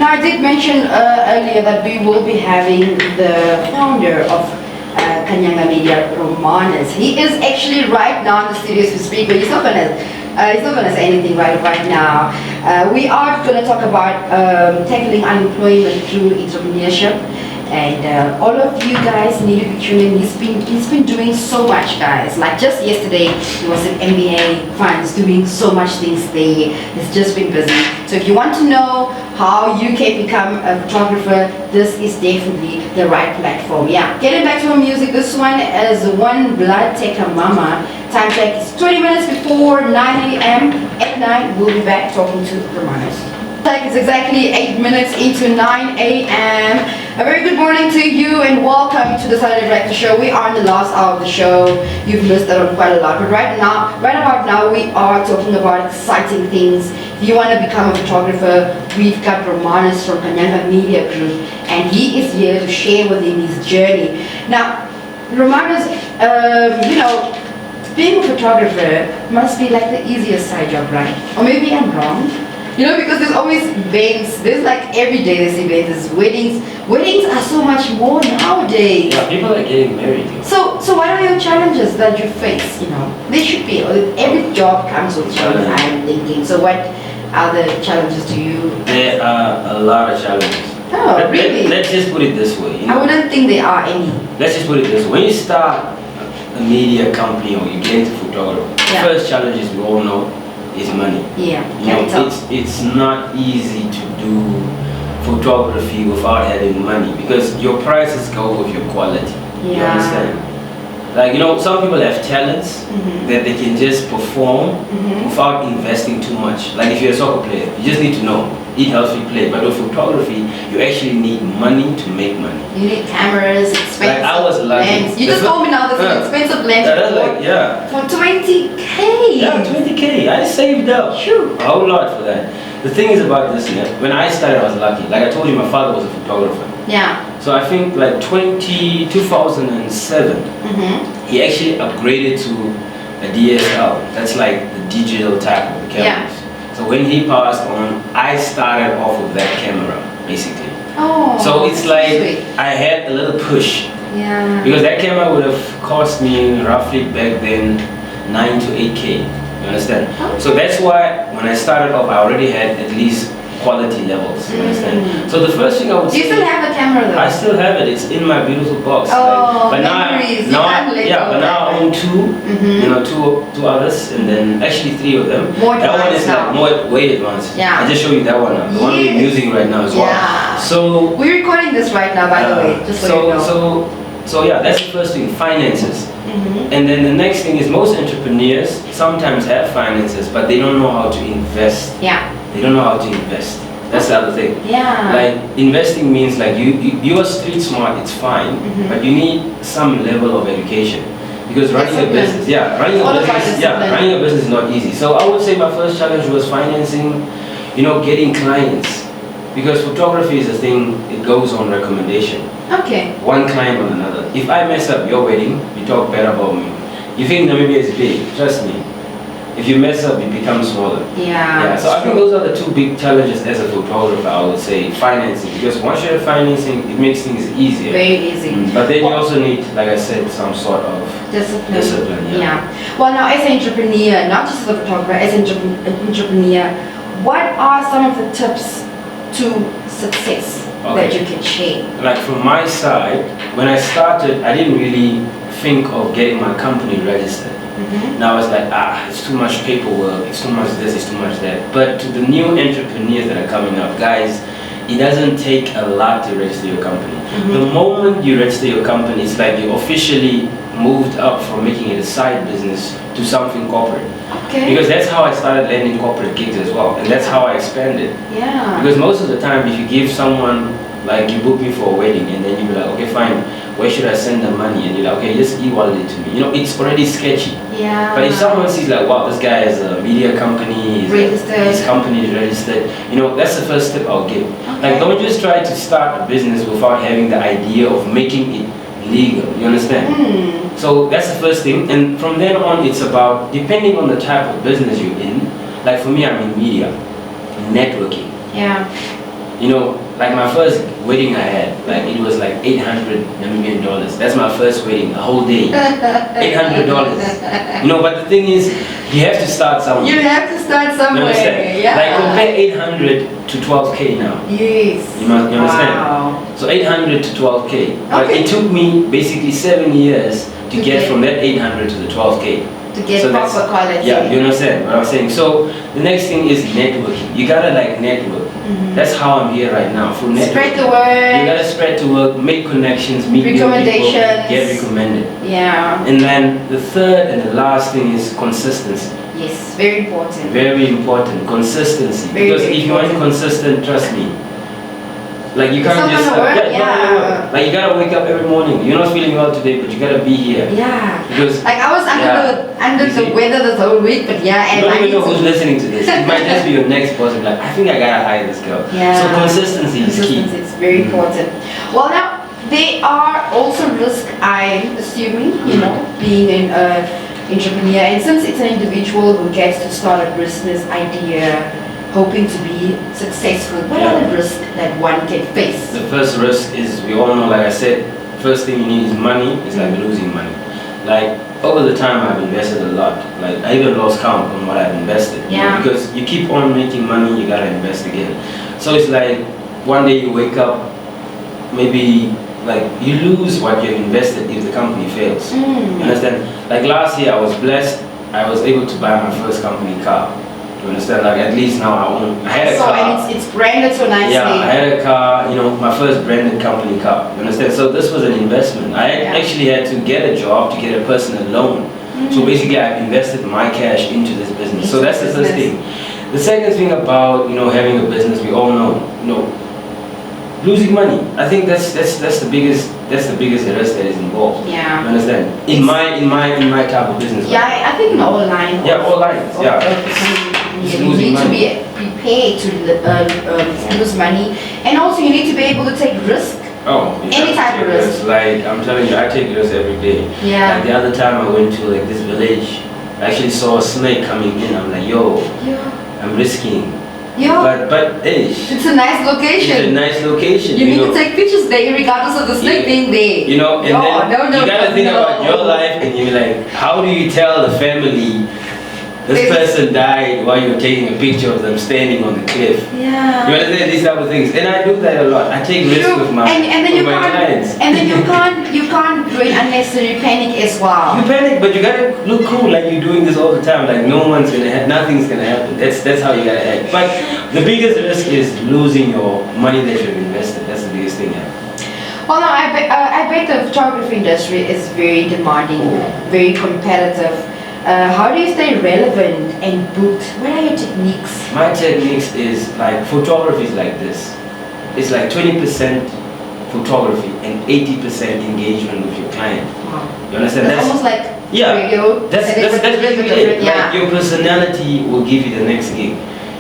Now, I did mention earlier that we will be having the founder of Kanyanga Media, Romanus. He is actually right now in the studio to speak, but he's not gonna say anything right now. We are gonna talk about tackling unemployment through entrepreneurship. And all of you guys need to be tuning in. He's been doing so much, guys. Like just yesterday, he was in MBA funds doing so much things there. He's just been busy. So if you want to know how you can become a photographer, this is definitely the right platform. Yeah. Getting back to our music, this one is One Blood Take a Mama. Time check is 20 minutes before 9 a.m. At 9, we'll be back talking to Romanus. Like it's exactly 8 minutes into 9 a.m. A very good morning to you and welcome to the Saturday Breakfast Show. We are in the last hour of the show. You've missed out on quite a lot, but right about now, we are talking about exciting things. If you want to become a photographer, we've got Romanus from Kanyanga Media Group, and he is here to share with him his journey. Now, Romanus, being a photographer must be like the easiest side job, right? Or maybe I'm wrong. Because there's always events, there's like every day there's events, there's weddings. Weddings are so much more nowadays. Yeah, people are getting married. So what are your challenges that you face, They should be, every job comes with challenges, I'm thinking. So what are the challenges to you? There are a lot of challenges. Oh, really? Let's just put it this way. I wouldn't think there are any. Let's just put it this way. When you start a media company or you get into photography, the first challenges we all know is money. Yeah. It's not easy to do photography without having money because your prices go with your quality. Yeah. You understand? Like some people have talents that they can just perform without investing too much. Like if you're a soccer player, you just need to know it helps you play. But with photography, you actually need money to make money. You need cameras, expensive like I was lucky. lens. You just told me now there's an expensive lens for 20K. Yeah, 20K. I saved up a whole lot for that. The thing is about this, when I started, I was lucky. Like I told you, my father was a photographer. Yeah. So I think like 2007, he actually upgraded to a DSL. That's like the digital type of cameras. Yeah. So when he passed on, I started off with that camera, basically. Oh. So it's like sweet. I had a little push. Yeah. Because that camera would have cost me roughly back then 9 to 8K. You understand? Okay. So that's why when I started off, I already had at least quality levels. You understand? So the first thing I would Do you still have the camera though? I still have it. It's in my beautiful box. Oh, but memories. now I own two. Two others, and then actually 3 of them. More that one is now. like more way advanced. Yeah. I just show you that one now. The one we're using right now as well. Yeah. So we're recording this right now, by the way, just so you know. So yeah, that's the first thing, finances. And then the next thing is most entrepreneurs sometimes have finances, but they don't know how to invest. Yeah. They don't know how to invest. That's the other thing. Yeah. Like investing means like you are street smart, it's fine, but you need some level of education. Because running a business, running a business is not easy. So I would say my first challenge was financing, getting clients. Because photography is a thing, it goes on recommendation. Okay. One client on another. If I mess up your wedding, you talk bad about me. You think Namibia is big, trust me. If you mess up, it becomes smaller. Yeah. So I think those are the two big challenges as a photographer, I would say. Financing, because once you have financing, it makes things easier. Very easy. But then you also need, like I said, some sort of discipline. Yeah. Well, now as an entrepreneur, not just as a photographer, as an entrepreneur, what are some of the tips to success that you can share? Like from my side, when I started, I didn't really think of getting my company registered. Now it's like, it's too much paperwork, it's too much this, it's too much that. But to the new entrepreneurs that are coming up, guys, it doesn't take a lot to register your company. The moment you register your company, it's like you officially moved up from making it a side business to something corporate. Okay. Because that's how I started landing corporate gigs as well, and that's how I expanded. Yeah. Because most of the time, if you give someone, like you book me for a wedding, and then you be like, okay, fine, where should I send the money? And you're like, okay, just e-wallet it to me. It's already sketchy. Yeah. But if someone sees like, wow, this guy has a media company, his company is registered, that's the first step I'll give. Okay. Like, don't just try to start a business without having the idea of making it legal. You understand? So that's the first thing. And from then on, it's about, depending on the type of business you're in, like for me, I'm in media, networking. Yeah. You know, like my first wedding I had, like it was like $800 Namibian. That's my first wedding, a whole day. $800. You know, but the thing is, you have to start somewhere. You have to start You somewhere. understand? Yeah. Like compare 800 to 12K now. Yes. You understand? Wow. So 800 to 12K. But Okay. it took me basically 7 years to To get get- from that 800 to the 12K. To get So that's- proper quality. Yeah, you understand what I'm saying? So the next thing is networking. You gotta like network. That's how I'm here right now. Through networking. Spread the You word. gotta spread to work, make connections, meet new people, Recommendations. get recommended. Yeah. And then the third and the last thing is consistency. Yes. Very important. Very important, consistency. Very, Because very if you aren't important. consistent, trust me, like you can't It's not just gonna work, it's not gonna yeah. work. Like you gotta wake up every morning. You're not feeling well today, but you gotta be here Yeah. because Like I was under You the see? weather this whole week, but yeah, you and don't I even need know who's to. listening to this. It might just be your next person. Like I think I gotta hire this girl. Yeah. So consistency is key. Consistency is very important. Well, now there are also risks. I'm assuming, being an entrepreneur, and since it's an individual who gets to start a business idea, hoping to be successful, what are the risks that one can face? The first risk is we all know, like I said, first thing you need is money. It's like losing money. Like over the time I've invested a lot. Like I even lost count on what I've invested. Yeah. Because you keep on making money, you gotta invest again. So it's like one day you wake up, maybe like you lose what you've invested if the company fails. You understand? Like last year I was blessed. I was able to buy my first company car. You understand? Like at least now I had a So, car. and it's branded so nicely. Yeah, I had a car, my first branded company car. You understand? So this was an investment. I actually had to get a job to get a personal loan. So basically I've invested my cash into this business. So that's the first thing. The second thing about, having a business, we all know, losing money. I think that's the biggest risk that is involved. Yeah. You understand? In my type of business. Yeah, I think in all lines. Yeah, all lines. Yeah. It's You losing need to money. be prepared to lose money, and also you need to be able to take risk. Oh, you Any have to type take of risk. risks. Like I'm telling you, I take risks every day. Yeah. Like the other time I went to like this village, I actually saw a snake coming in. I'm like, yo, Yeah. I'm risking. Yeah. But hey, It's a nice location. it's a nice location. You need know. to take pictures there, regardless of the snake being there. And then no, you gotta think no. about your life, and you're like, how do you tell the family this There's- person died while you're taking a picture of them standing on the cliff? Yeah. You understand these type of things, and I do that a lot. I take risks True. with my and then you with my can't, clients. and then you can't bring unnecessary panic as well. You panic, but you gotta look cool, like you're doing this all the time. Like nothing's gonna happen. That's how you gotta act. But the biggest risk is losing your money that you've invested. That's the biggest thing. Yeah. Well, no, I bet the photography industry is very demanding, very competitive. How do you stay relevant and booked? What are your techniques? My techniques is like photography is like this. It's like 20% photography and 80% engagement with your client. Wow. You understand? That's almost like yeah. radio. That's different, basically different, it. Like your personality will give you the next gig.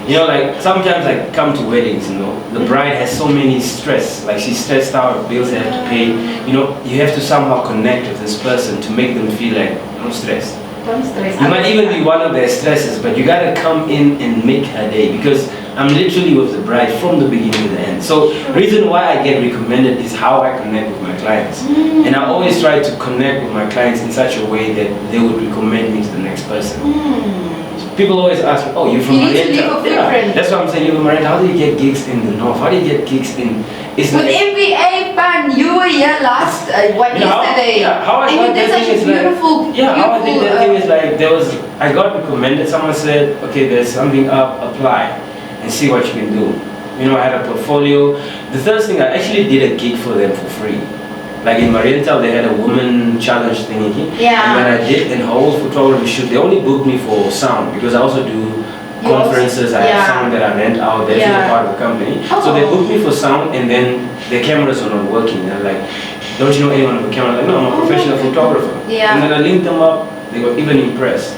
Like sometimes I come to weddings, the bride has so many stress, like she's stressed out, bills they have to pay. You have to somehow connect with this person to make them feel like no stress. Don't stress. You might even be one of their stresses, but you gotta come in and make her day because I'm literally with the bride from the beginning to the end. So reason why I get recommended is how I connect with my clients. And I always try to connect with my clients in such a way that they would recommend me to the next person. People always ask me, oh, you're from You need to Marietta? leave a footprint. That's what I'm saying, you're from Marietta. How do you get gigs in the north? How do you get gigs in... It's With like, MBA fun, you were here last yesterday, how I and got you did that such thing a is like- beautiful, Yeah, how I did that thing beautiful. is like I got recommended. Someone said, okay, there's something up, apply and see what you can do. I had a portfolio. The first thing, I actually did a gig for them for free. Like in Mariental, they had a woman challenge thingy. Yeah. And then I did an whole photography shoot. They only booked me for sound because I also do You also- conferences. I yeah. have sound that I rent out. That's Yeah. a part of the company. So they Oh. booked me for sound, and then the cameras were not working. They're like, don't you know anyone with a camera? I'm like, no, I'm a professional photographer. Yeah. And then I linked them up. They were even impressed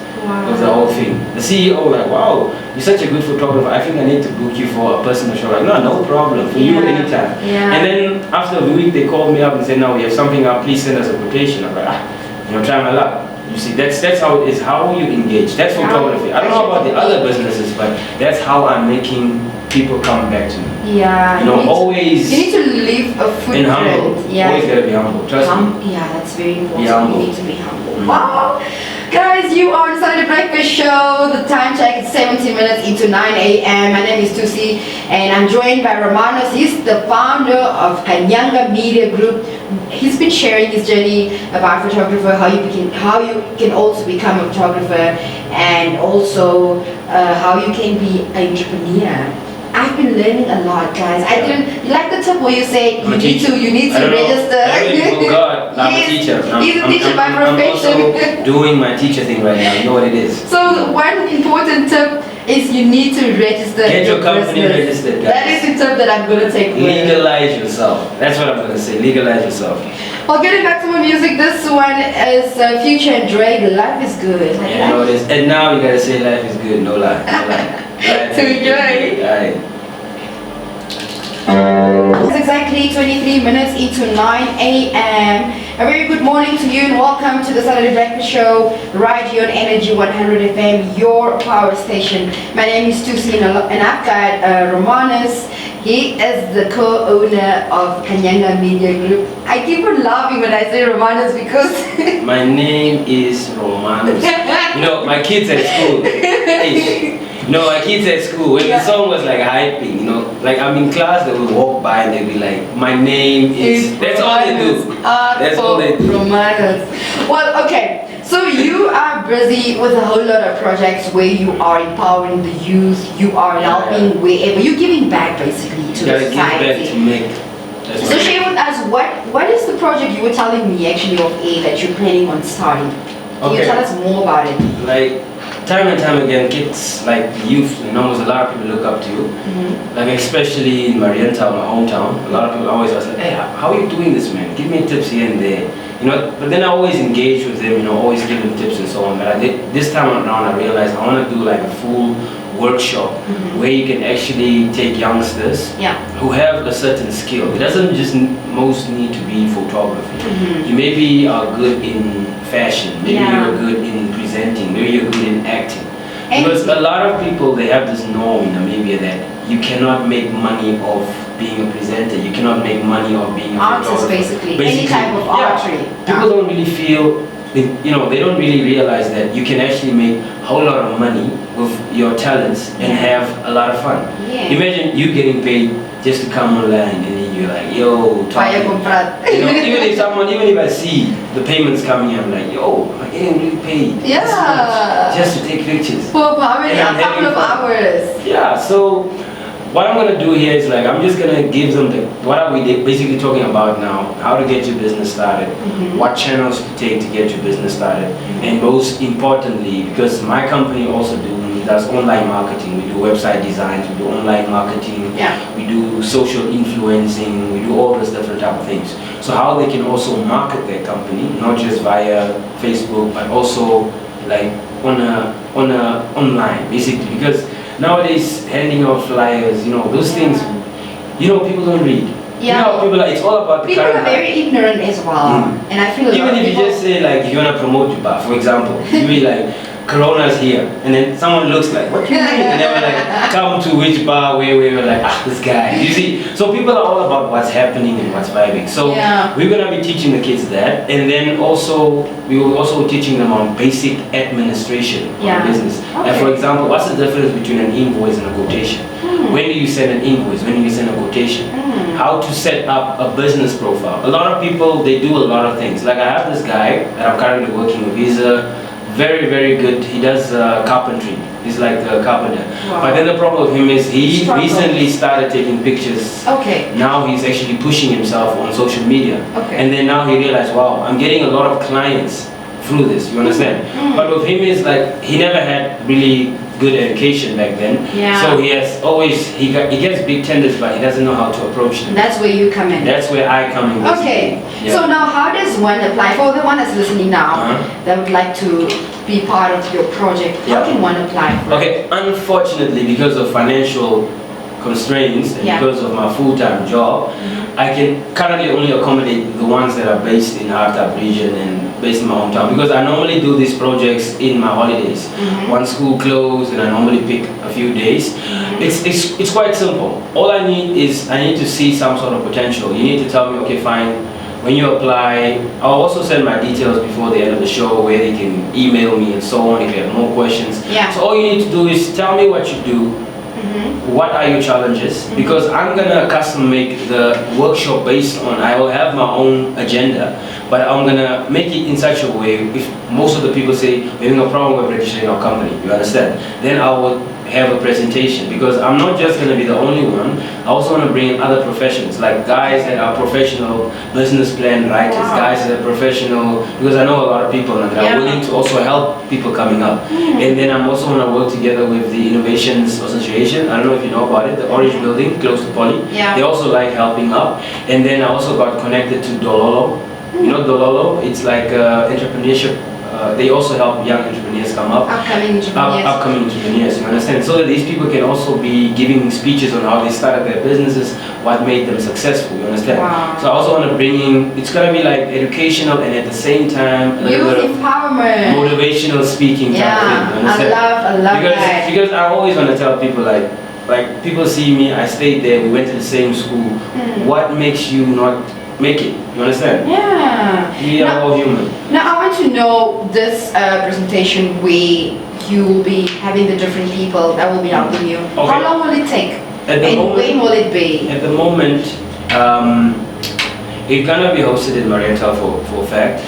with the whole thing. The CEO like, wow, you're such a good photographer. I think I need to book you for a personal show. Like, no problem. For you Yeah. anytime. Yeah. And then after a week, they called me up and said, now we have something up. Please send us a quotation. I'm like, try my luck. You see, that's how it is. How you engage. That's photography. I don't know about the other businesses, but that's how I'm making people come back to me. Yeah. You know, always. You need to leave a footprint. And humble. Yeah. Always gotta be humble. Trust me. Yeah, that's very important. Be humble. You need to be humble. Mm. Wow. Guys, you are on the Saturday Breakfast Show. The time check is 17 minutes into 9 a.m. My name is Tusi, and I'm joined by Romanos. He's the founder of Kanyanga Media Group. He's been sharing his journey about photographer, how you can also become a photographer, and also how you can be an entrepreneur. I've been learning a lot, guys. I didn't. You like the tip where you say you need to register. I forgot. I'm a teacher. He's a teacher by profession. I'm also doing my teacher thing right now. You know what it is. So one important tip is you need to register. Get your company registered, guys. That is the tip that I'm going to take. Legalize yourself. That's what I'm going to say. Legalize yourself. Well, getting back to my music, this one is Future and Drake. Life is good. Yeah, you know it is. And now you gotta say life is good. No lie. No lie. To enjoy. Right. It's exactly 23 minutes into 9 a.m. A very good morning to you and welcome to the Saturday Breakfast Show right here on Energy 100 FM, your power station. My name is Tusi and I've got Romanos. He is the co-owner of Kanyanga Media Group. I keep on laughing when I say Romanos because my name is Romanos. You know, my kids at school. My kids at school, when the song was like hyping, you know, like I'm in class, they would walk by and they'd be like, my name is, that's all they do. That's all they do. Romanos. Well, okay, so you are busy with a whole lot of projects where you are empowering the youth, you are helping wherever, you're giving back basically to the society. Give back to make. So share with us, what is the project you were telling me actually of that you're planning on starting? Can you tell us more about it? Like, time and time again, kids like youth, a lot of people look up to you. Like especially in Marienthal, my hometown, a lot of people always ask, like, hey, how are you doing this, man? Give me tips here and there. But then I always engage with them, always give them tips and so on. But this time around, I realized I want to do like a full workshop where you can actually take youngsters who have a certain skill. It doesn't just most need to be photography. You maybe are good in fashion, maybe you're good in presenting, maybe you're good in acting. Because a lot of people, they have this norm in Namibia that you cannot make money off being a presenter, you cannot make money off being a artist, basically, any type of artistry. People don't really feel, they don't really realize that you can actually make a whole lot of money with your talents and have a lot of fun. Imagine you getting paid just to come online and then you're like, yo, even if I see the payments coming, I'm like, yo, I'm getting really paid. Just to take pictures. For how many? A couple of hours. Yeah, so what I'm going to do here is like, I'm just going to give them what are we basically talking about now, how to get your business started, what channels to take to get your business started, and most importantly, because my company also does online marketing, we do website designs, we do online marketing, we do social influencing, we do all this different type of things. So how they can also market their company, not just via Facebook, but also like online, basically, because nowadays, handing out flyers, those things, people don't read. It's all about the people are very ignorant as well. And I feel even if you just say like, you want to promote your bar, for example, you be like, Corona's here, and then someone looks like, what do you mean? And they were like, come to which bar, where we were like, this guy. You see, so people are all about what's happening and what's vibing. So we're gonna be teaching the kids that, and then also we will also teaching them on basic administration of business. Like for example, what's the difference between an invoice and a quotation? When do you send an invoice? When do you send a quotation? How to set up a business profile. A lot of people, they do a lot of things. Like I have this guy that I'm currently working with. He's a very, very good. He does carpentry. He's like a carpenter. But then the problem with him is he recently started taking pictures. Now he's actually pushing himself on social media. And then now he realized, wow, I'm getting a lot of clients through this. You understand? But with him is like he never had really good education back then. So he has always he gets big tenders, but he doesn't know how to approach them. That's where you come in. That's where I come in. So now how does one apply? For the one that's listening now that would like to be part of your project, how can one apply for it? Unfortunately, because of financial constraints and because of my full-time job, I can currently only accommodate the ones that are based in Hartab region and based in my hometown, because I normally do these projects in my holidays. Once school closed, and I normally pick a few days. It's quite simple. All I need is I need to see some sort of potential. You need to tell me, okay, fine. When you apply, I'll also send my details before the end of the show where they can email me and so on if you have more questions. Yeah. So all you need to do is tell me what you do, what are your challenges, because I'm gonna custom make the workshop based on, I will have my own agenda, but I'm gonna make it in such a way, if most of the people say, we're having a problem with registering our company, you understand? Then I will have a presentation, because I'm not just going to be the only one. I also want to bring in other professions, like guys that are professional business plan writers, guys that are professional, because I know a lot of people that are willing to also help people coming up. And then I'm also going to work together with the Innovations Association. I don't know if you know about it, the Orange Building close to Poly. They also like helping up. And then I also got connected to Dololo. You know Dololo? It's like entrepreneurship. They also help young entrepreneurs come up. Upcoming entrepreneurs. Upcoming entrepreneurs, you understand? So that these people can also be giving speeches on how they started their businesses, what made them successful, you understand? So I also want to bring in, it's going to be like educational and at the same time, a little bit of empowerment. Motivational speaking type thing, you understand? I love that. Because I always want to tell people like people see me, I stayed there, we went to the same school. What makes you not make it? You understand? Yeah. We are all human. Now I want to know this presentation where you will be having the different people that will be helping you. How long will it take? And when will it be? At the moment, it's gonna be hosted in Marienthal for a fact.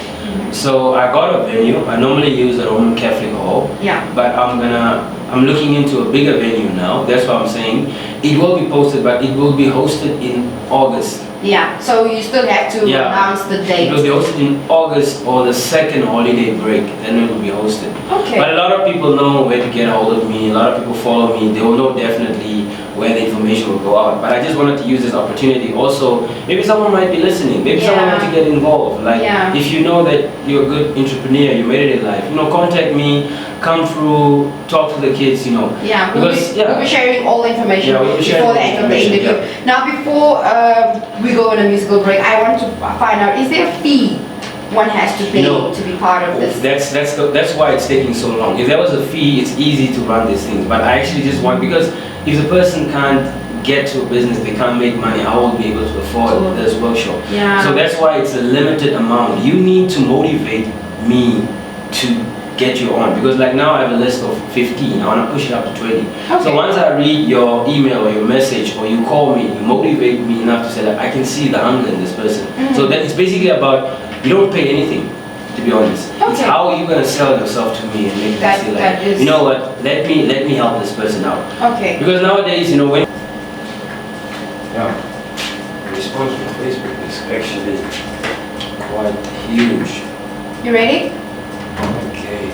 So I got a venue. I normally use the Roman Catholic Hall. But I'm looking into a bigger venue now. That's what I'm saying. It will be posted, but it will be hosted in August. So you still have to announce the date. It will be hosted in August or the second holiday break, then it will be hosted. But a lot of people know where to get a hold of me, a lot of people follow me, they will know definitely where the information will go out. But I just wanted to use this opportunity also, maybe someone might be listening, maybe someone wants to get involved. Like if you know that you're a good entrepreneur, you made it in life, contact me, come through, talk to the kids, We'll be sharing all the information before the end of the interview. Now before we go on a musical break, I want to find out, is there a fee one has to pay to be part of this? That's why it's taking so long. If there was a fee, it's easy to run these things. But I actually just want, because if the person can't get to a business, they can't make money, I won't be able to afford this workshop. So that's why it's a limited amount. You need to motivate me to get you on, because like now I have a list of 15, I want to push it up to 20. So once I read your email or your message or you call me, you motivate me enough to say that I can see the hunger in this person. So that it's basically about, you don't pay anything, to be honest. It's how are you going to sell yourself to me and make me feel like, you know what, let me help this person out. Because nowadays, when the response from Facebook is actually quite huge. You ready? Okay.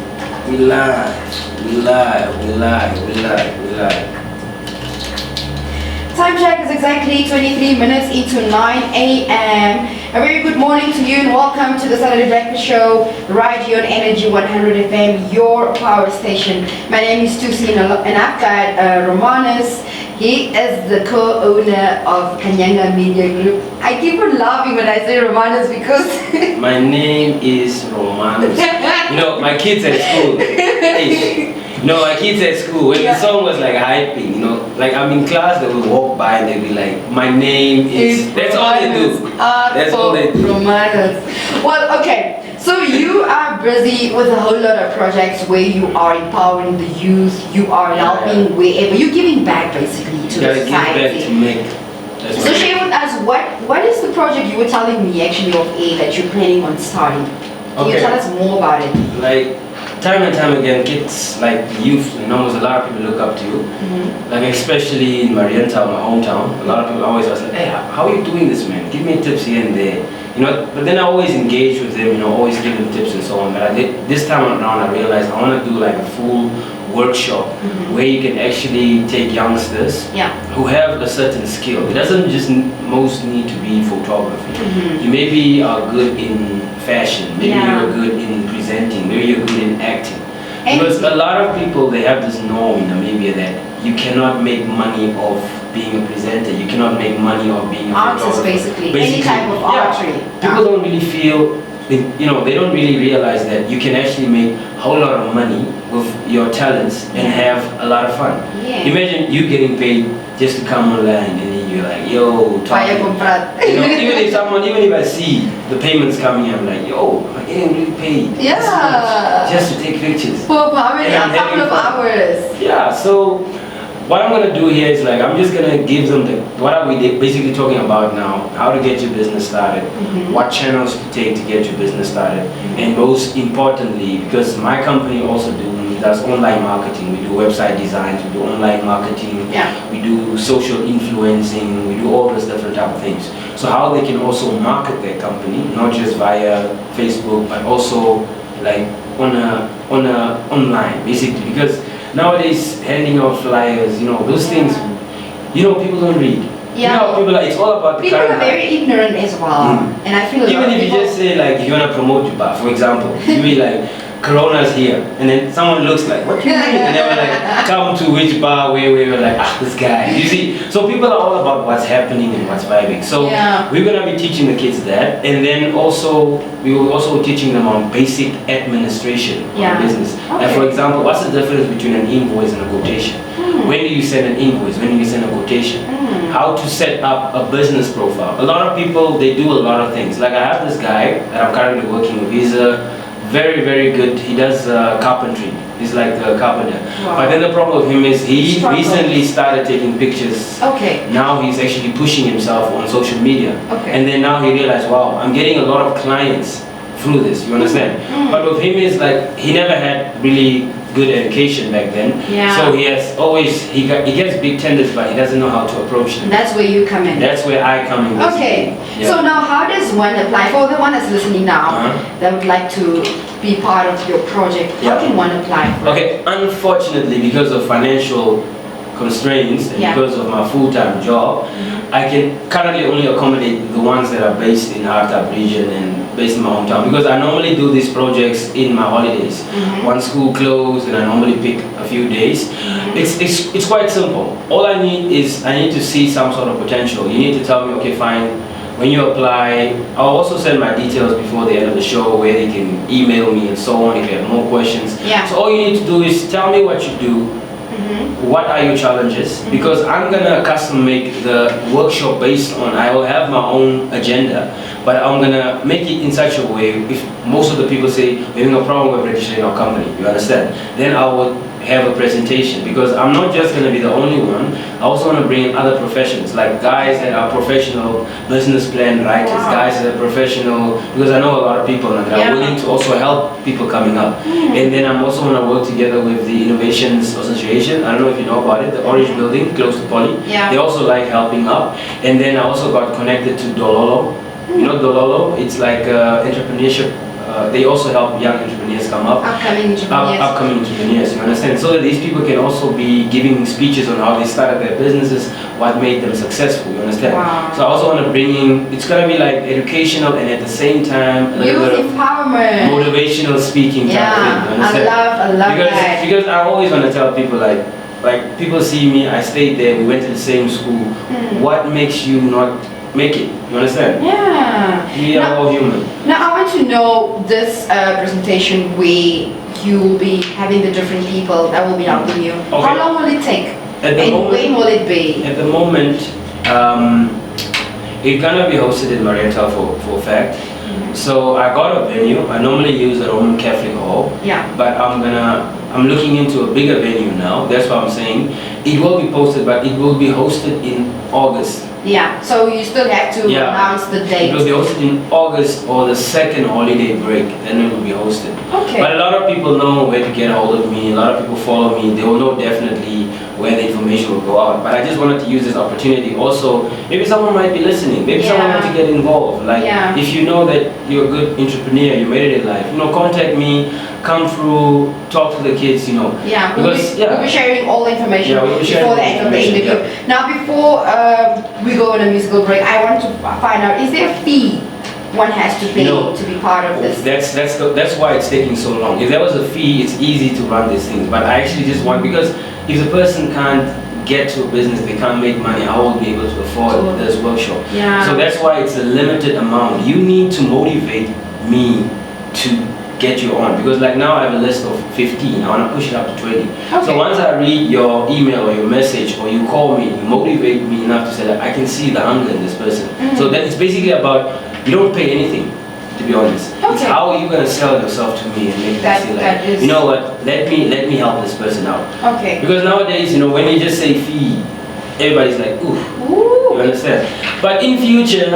We lie. Time check is exactly 23 minutes into 9 a.m. A very good morning to you and welcome to the Saturday Breakfast Show right here on Energy 100 FM, your power station. My name is Tusi and I've got Romanus. He is the co-owner of Kanyanga Media Group. I keep on laughing when I say Romanus because my name is Romanus. My kids at school. My kids at school, when the song was like hyping, like I'm in class, they will walk by and they'll be like, my name is, that's all they do. That's all they do. Romanus. Well, okay. So you are busy with a whole lot of projects where you are empowering the youth, you are helping wherever, you're giving back basically to the society. Give back to So share with us, what is the project you were telling me actually of that you're planning on starting? Can you tell us more about it? Like, time and time again, kids like youth, a lot of people look up to you. Like especially in Marienthal, my hometown, a lot of people always ask, hey, how are you doing this, man? Give me tips here and there. But then I always engage with them, always give them tips and so on. But this time around, I realized I want to do like a full workshop where you can actually take youngsters who have a certain skill. It doesn't just most need to be photography. You maybe are good in fashion, maybe you're good in presenting, maybe you're good in acting. Because a lot of people, they have this norm in Namibia that you cannot make money off being a presenter. You cannot make money off being a Artist, photographer. basically. Any type of artry. People don't really feel, they don't really realize that you can actually make a whole lot of money with your talents and have a lot of fun. Yeah. Imagine you getting paid just to come online and then you're like, yo, Vaya talking. comprar. Even if I see the payments coming, I'm like, yo, I'm getting really paid. Yeah. this much just to take pictures. For how many? And I'm A couple having of fun. hours. Yeah, so what I'm gonna do here is like I'm just gonna give them what are we basically talking about now? How to get your business started, what channels to take to get your business started, and most importantly, because my company also does online marketing. We do website designs, we do online marketing, we do social influencing, we do all those different type of things. So how they can also market their company, not just via Facebook, but also like online, basically, because nowadays handing out flyers, those things, people don't read. Yeah. People it's all about the People current are very ignorant as well. And I feel a lot even of if you people- just say like if you want to promote your bar, for example, you be like Corona's here, and then someone looks like, what do you mean? And they were like, come to which bar, where we were like, this guy. You see, so people are all about what's happening and what's vibing. So we're gonna be teaching the kids that, and then also we will also teaching them on basic administration of business. Like for example, what's the difference between an invoice and a quotation? When do you send an invoice? When do you send a quotation? How to set up a business profile. A lot of people, they do a lot of things. Like I have this guy that I'm currently working with. He's a very, very good. He does carpentry. He's like a carpenter. Wow. But then the problem with him is he Struggle. recently started taking pictures. Okay. Now he's actually pushing himself on social media. Okay. And then now he realized, wow, I'm getting a lot of clients through this. You understand? But with him is like he never had really good education back then. Yeah. So he has always he gets big tenders, but he doesn't know how to approach them. That's where you come in. That's where I come in. Okay. Yeah. So now how does one apply? For the one that's listening now that would like to be part of your project, how can one apply for it? Okay, unfortunately, because of financial constraints and because of my full-time job, I can currently only accommodate the ones that are based in Hartab region and based in my hometown, because I normally do these projects in my holidays. Once school closed, and I normally pick a few days. It's quite simple. All I need is I need to see some sort of potential. You need to tell me, okay, fine. When you apply, I'll also send my details before the end of the show where they can email me and so on if you have more questions. So all you need to do is tell me what you do. What are your challenges? Because I'm gonna custom make the workshop based on, I will have my own agenda, but I'm gonna make it in such a way, if most of the people say, we're having a problem with registering our company, you understand? Then I would have a presentation, because I'm not just gonna be the only one. I also wanna bring in other professions, like guys that are professional business plan writers, guys that are professional, because I know a lot of people that are willing to also help people coming up. And then I'm also gonna work together with the Innovations Association. I don't know if you know about it, the Orange Building, close to Poly. They also like helping up. And then I also got connected to Dololo. You know Dololo? It's like entrepreneurship. They also help young entrepreneurs come up. Upcoming entrepreneurs. Upcoming entrepreneurs, you understand? So that these people can also be giving speeches on how they started their businesses, what made them successful, you understand? So I also want to bring in, it's going to be like educational and at the same time, a little bit of empowerment. motivational speaking type of thing, you understand? I love that. Because I always want to tell people like people see me, I stayed there, we went to the same school. What makes you not make it? You understand? We are all human. Now I want to know this presentation where you'll be having the different people that will be helping you. How long will it take? At the moment, when will it be? At the moment, it's gonna be hosted in Marietta for a fact. So I got a venue. I normally use the Roman Catholic Hall. But I'm looking into a bigger venue now. That's what I'm saying. It will be posted, but it will be hosted in August. So you still have to announce the date. It will be hosted in August or the second holiday break, then it will be hosted. But a lot of people know where to get a hold of me, a lot of people follow me, they will know definitely where the information will go out. But I just wanted to use this opportunity also, maybe someone might be listening, maybe someone wants to get involved. Like if you know that you're a good entrepreneur, you made it in life, contact me, come through, talk to the kids, Because, we'll be sharing all the information before the end of the interview. Now before we go on a musical break, I want to find out, is there a fee one has to pay No. to be part of this. That's why it's taking so long. If there was a fee, it's easy to run these things. But I actually just want, because if the person can't get to a business, they can't make money, I won't be able to afford this workshop. Yeah. So that's why it's a limited amount. You need to motivate me to get you on, because like now I have a list of 15. I want to push it up to 20. Okay. So once I read your email or your message or you call me, you motivate me enough to say that I can see the hunger in this person. So that it's basically about, you don't pay anything, to be honest. It's Okay. how are you going to sell yourself to me and make me That- feel that like, is- you know what, let me help this person out. Okay. Because nowadays, when you just say fee, everybody's like, ooh, Ooh. you understand? But in future,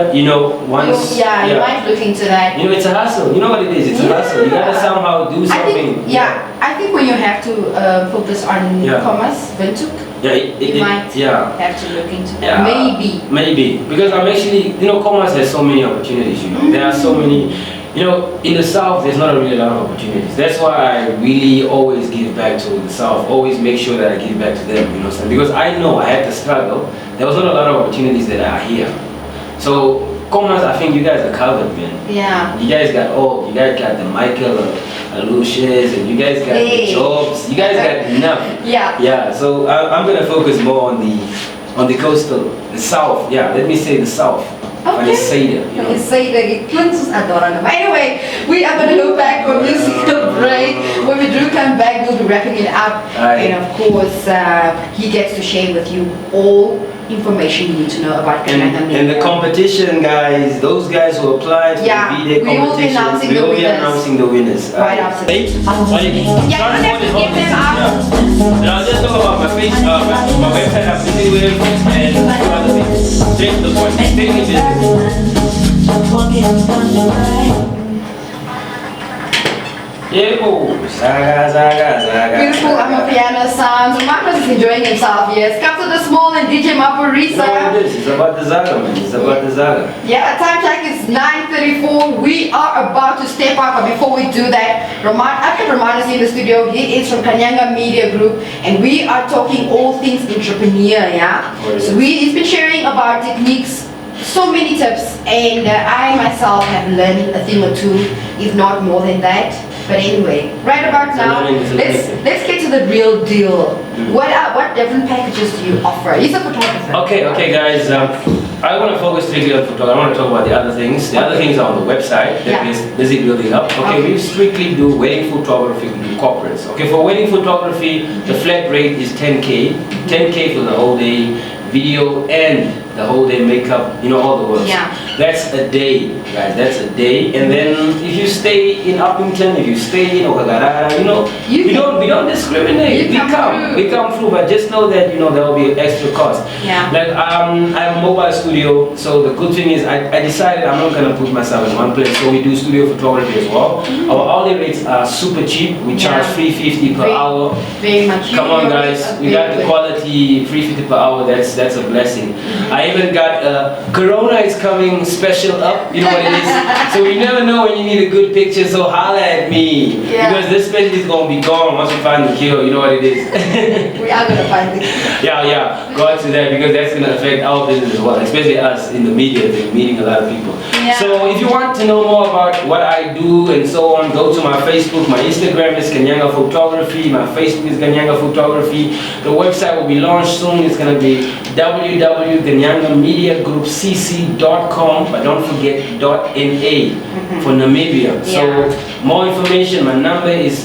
once... You might look into that. It's a hustle. You know what it is? It's a hustle. You gotta somehow do I something. think, I think when you have to focus on Yeah. commerce, Ventuk, Yeah, you might yeah. have to look into that. Yeah. Maybe. Because I'm actually, commerce has so many opportunities, There are so many, in the South, there's not really a lot of opportunities. That's why I really always give back to the South. Always make sure that I give back to them, Because I know I had to struggle. There was not a lot of opportunities that are here. So, commerce, I think you guys are covered, man. Yeah. You guys got the Michael Lucius, and you guys got the jobs. You guys got enough. Yeah. Yeah. So I'm gonna focus more on the coastal, the south. Yeah. Let me say the south. Okay. I say that. You can say that it cleanses adorable. Anyway, we are going to go back for musical break. When we do come back, we'll be wrapping it up. Aye. And of course, he gets to share with you all information you need to know about Kanyanga And the Media. competition, guys, those guys who applied for Yeah, the B-Day we will be competition, announcing we the will be winners. announcing the winners. Right after this. Yeah, Yeah, you don't have to give them up. And I'll just talk about my page, my website I'm busy with, and a few other things. Straight to the point. Stay with business. Zaga. Beautiful Amapiano sounds. Marcus is enjoying himself, yes. Captain the Small and DJ You know what Maporisa. it is? It's about the Zaga, man. It's about the Zaga. Yeah, time check is 9:34. We are about to step up, but before we do that, Roman is in the studio. He is from Kanyanga Media Group, and we are talking all things entrepreneur, yeah? Oh, yes. So he's been sharing about techniques, so many tips, and I myself have learned a thing or two, if not more than that. But anyway, right about It's a now, learning, it's a learning. let's get to the real deal. What different packages do you offer? He's a photographer. Okay, guys. I want to focus strictly on photography. I want to talk about the other things. The other things are on the website that Yeah. is busy building up. Okay, Okay. we strictly do wedding photography, we do corporates. Okay, for wedding photography, the flat rate is 10K. 10K for the whole day video and the whole day makeup, all the works. Yeah. That's a day, guys. That's a day. And then if you stay in Uppington, if you stay in Okagarara, we don't discriminate. You come through. We come through, but just know that there will be extra cost. Yeah. Like I have a mobile studio, so the good thing is I decided I'm not gonna put myself in one place. So we do studio photography as well. Our hourly rates are super cheap. We charge Yeah. $350 per hour. Very much. Come on, guys, we got the quality, $350 per hour. That's a blessing. I even got Corona is coming special up. You know what it is. So you never know when you need a good picture. So holla at me Yeah. because this special is gonna be gone once we find the cure. You know what it is. We are gonna find it. Yeah, go out to that because that's gonna affect our business as well, especially us in the media thing, meeting a lot of people. Yeah. So if you want to know more about what I do and so on, go to my Facebook. My Instagram is Kanyanga Photography. My Facebook is Kanyanga Photography. The website will be launched soon. It's gonna be www.kanyangamediagroupcc.com, but don't forget .na for Namibia. So more information. My number is